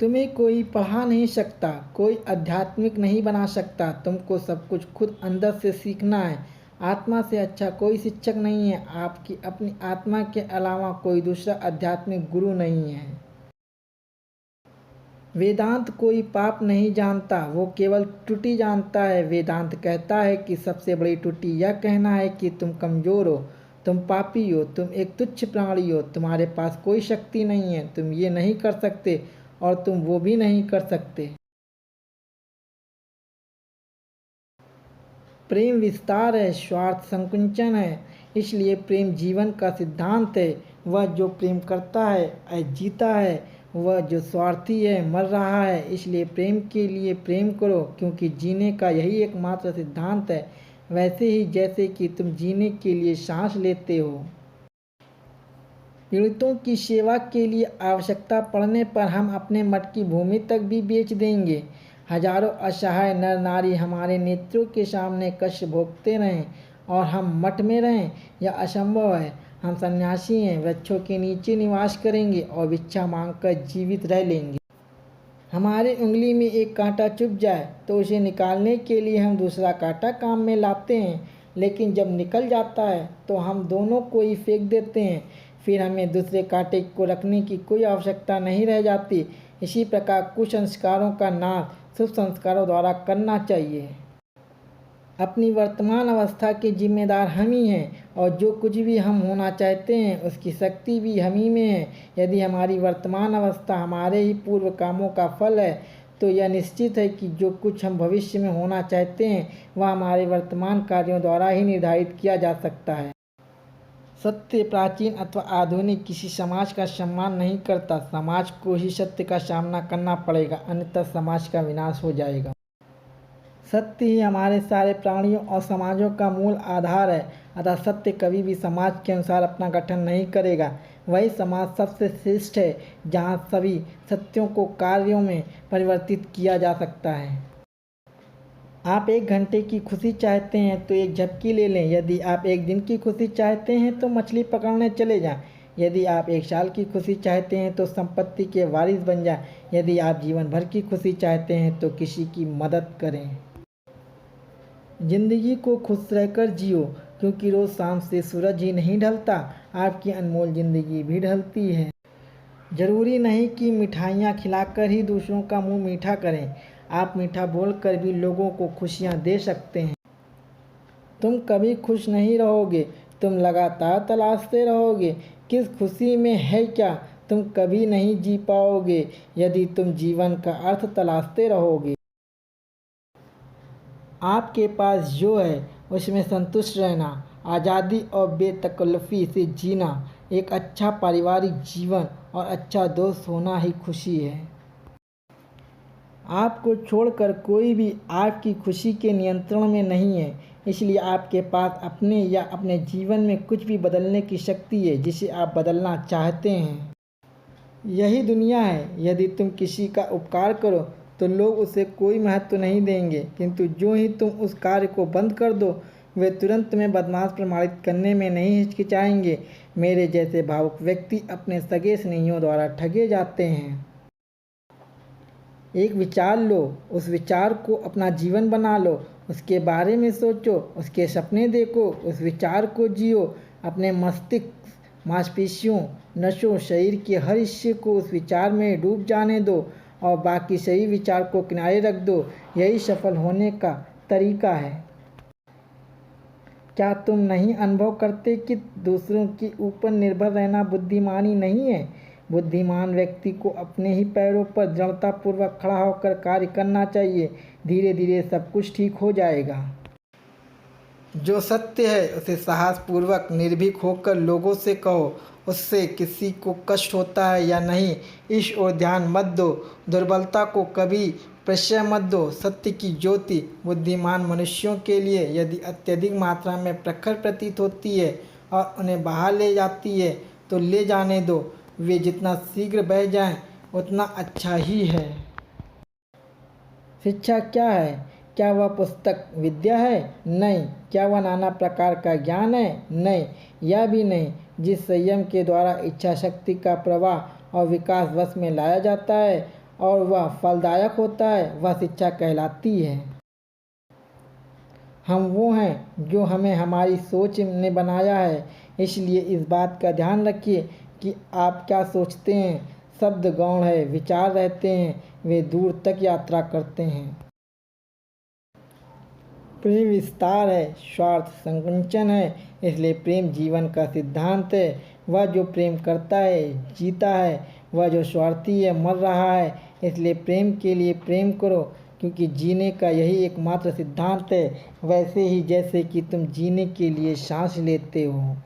तुम्हें कोई पढ़ा नहीं सकता, कोई आध्यात्मिक नहीं बना सकता। तुमको सब कुछ खुद अंदर से सीखना है। आत्मा से अच्छा कोई शिक्षक नहीं है। आपकी अपनी आत्मा के अलावा कोई दूसरा आध्यात्मिक गुरु नहीं है। वेदांत कोई पाप नहीं जानता, वो केवल त्रुटि जानता है। वेदांत कहता है कि सबसे बड़ी त्रुटि यह कहना है कि तुम कमज़ोर हो, तुम पापी हो, तुम एक तुच्छ प्राणी हो, तुम्हारे पास कोई शक्ति नहीं है, तुम ये नहीं कर सकते और तुम वो भी नहीं कर सकते। प्रेम विस्तार है, स्वार्थ संकुचन है। इसलिए प्रेम जीवन का सिद्धांत है। वह जो प्रेम करता है आज जीता है, वह जो स्वार्थी है मर रहा है। इसलिए प्रेम के लिए प्रेम करो, क्योंकि जीने का यही एकमात्र सिद्धांत है। वैसे ही जैसे कि तुम जीने के लिए सांस लेते हो। पीड़ितों की सेवा के लिए आवश्यकता पड़ने पर हम अपने मठ की भूमि तक भी बेच देंगे। हजारों असहाय नर नारी हमारे नेत्रों के सामने कष्ट भोगते रहें और हम मठ में रहें, यह असंभव है। हम सन्यासी हैं, वृक्षों के नीचे निवास करेंगे और भिक्षा मांगकर जीवित रह लेंगे। हमारी उंगली में एक कांटा चुभ जाए तो उसे निकालने के लिए हम दूसरा कांटा काम में लाते हैं, लेकिन जब निकल जाता है तो हम दोनों को ही फेंक देते हैं। फिर हमें दूसरे कांटे को रखने की कोई आवश्यकता नहीं रह जाती। इसी प्रकार कुसंस्कारों का नाश शुभ संस्कारों द्वारा करना चाहिए। अपनी वर्तमान अवस्था के जिम्मेदार हम ही हैं और जो कुछ भी हम होना चाहते हैं उसकी शक्ति भी हम ही में है। यदि हमारी वर्तमान अवस्था हमारे ही पूर्व कामों का फल है तो यह निश्चित है कि जो कुछ हम भविष्य में होना चाहते हैं वह हमारे वर्तमान कार्यों द्वारा ही निर्धारित किया जा सकता है। सत्य प्राचीन अथवा आधुनिक किसी समाज का सम्मान नहीं करता। समाज को ही सत्य का सामना करना पड़ेगा, अन्यथा समाज का विनाश हो जाएगा। सत्य ही हमारे सारे प्राणियों और समाजों का मूल आधार है। अतः सत्य कभी भी समाज के अनुसार अपना गठन नहीं करेगा। वही समाज सबसे श्रेष्ठ है जहाँ सभी सत्यों को कार्यों में परिवर्तित किया जा सकता है। आप 1 घंटे की खुशी चाहते हैं तो एक झपकी ले लें। यदि आप 1 दिन की खुशी चाहते हैं तो मछली पकड़ने चले जाएं। यदि आप 1 साल की खुशी चाहते हैं तो संपत्ति के वारिस बन जाएं। यदि आप जीवन भर की खुशी चाहते हैं तो किसी की मदद करें। जिंदगी को खुश रहकर जियो, क्योंकि रोज़ शाम से सूरज ही नहीं ढलता, आपकी अनमोल ज़िंदगी भी ढलती है। ज़रूरी नहीं कि मिठाइयाँ खिलाकर ही दूसरों का मुंह मीठा करें। आप मीठा बोलकर भी लोगों को खुशियाँ दे सकते हैं। तुम कभी खुश नहीं रहोगे, तुम लगातार तलाशते रहोगे। किस खुशी में है क्या, तुम कभी नहीं जी पाओगे यदि तुम जीवन का अर्थ तलाशते रहोगे। आपके पास जो है उसमें संतुष्ट रहना, आज़ादी और बेतकल्लफ़ी से जीना, एक अच्छा पारिवारिक जीवन और अच्छा दोस्त होना ही खुशी है। आपको छोड़कर कोई भी आपकी खुशी के नियंत्रण में नहीं है। इसलिए आपके पास अपने या अपने जीवन में कुछ भी बदलने की शक्ति है जिसे आप बदलना चाहते हैं। यही दुनिया है। यदि तुम किसी का उपकार करो तो लोग उसे कोई महत्व नहीं देंगे, किंतु जो ही तुम उस कार्य को बंद कर दो वे तुरंत तुम्हें बदमाश प्रमाणित करने में नहीं हिचकिचाएंगे। मेरे जैसे भावुक व्यक्ति अपने सगे स्नेहियों द्वारा ठगे जाते हैं। एक विचार लो, उस विचार को अपना जीवन बना लो, उसके बारे में सोचो, उसके सपने देखो, उस विचार को जियो। अपने मस्तिष्क, मांसपेशियों, नसों, शरीर के हर हिस्से को उस विचार में डूब जाने दो और बाकी सही विचार को किनारे रख दो। यही सफल होने का तरीका है। क्या तुम नहीं अनुभव करते कि दूसरों के ऊपर निर्भर रहना बुद्धिमानी नहीं है। बुद्धिमान व्यक्ति को अपने ही पैरों पर दृढ़तापूर्वक खड़ा होकर कार्य करना चाहिए। धीरे धीरे सब कुछ ठीक हो जाएगा। जो सत्य है उसे साहसपूर्वक निर्भीक होकर लोगों से कहो। उससे किसी को कष्ट होता है या नहीं, इस ओर ध्यान मत दो। दुर्बलता को कभी प्रश्रय मत दो। सत्य की ज्योति बुद्धिमान मनुष्यों के लिए यदि अत्यधिक मात्रा में प्रखर प्रतीत होती है और उन्हें बाहर ले जाती है तो ले जाने दो। वे जितना शीघ्र बह जाएं उतना अच्छा ही है। शिक्षा क्या है? क्या वह पुस्तक विद्या है? नहीं। क्या वह नाना प्रकार का ज्ञान है? नहीं, यह भी नहीं। जिस संयम के द्वारा इच्छा शक्ति का प्रवाह और विकास वश में लाया जाता है और वह फलदायक होता है, वह शिक्षा कहलाती है। हम वो हैं जो हमें हमारी सोच ने बनाया है, इसलिए इस बात का ध्यान रखिए कि आप क्या सोचते हैं। शब्द गौण है, विचार रहते हैं, वे दूर तक यात्रा करते हैं। प्रेम विस्तार है, स्वार्थ संकुचन है, इसलिए प्रेम जीवन का सिद्धांत है। वह जो प्रेम करता है जीता है, वह जो स्वार्थी है मर रहा है। इसलिए प्रेम के लिए प्रेम करो, क्योंकि जीने का यही एकमात्र सिद्धांत है, वैसे ही जैसे कि तुम जीने के लिए सांस लेते हो।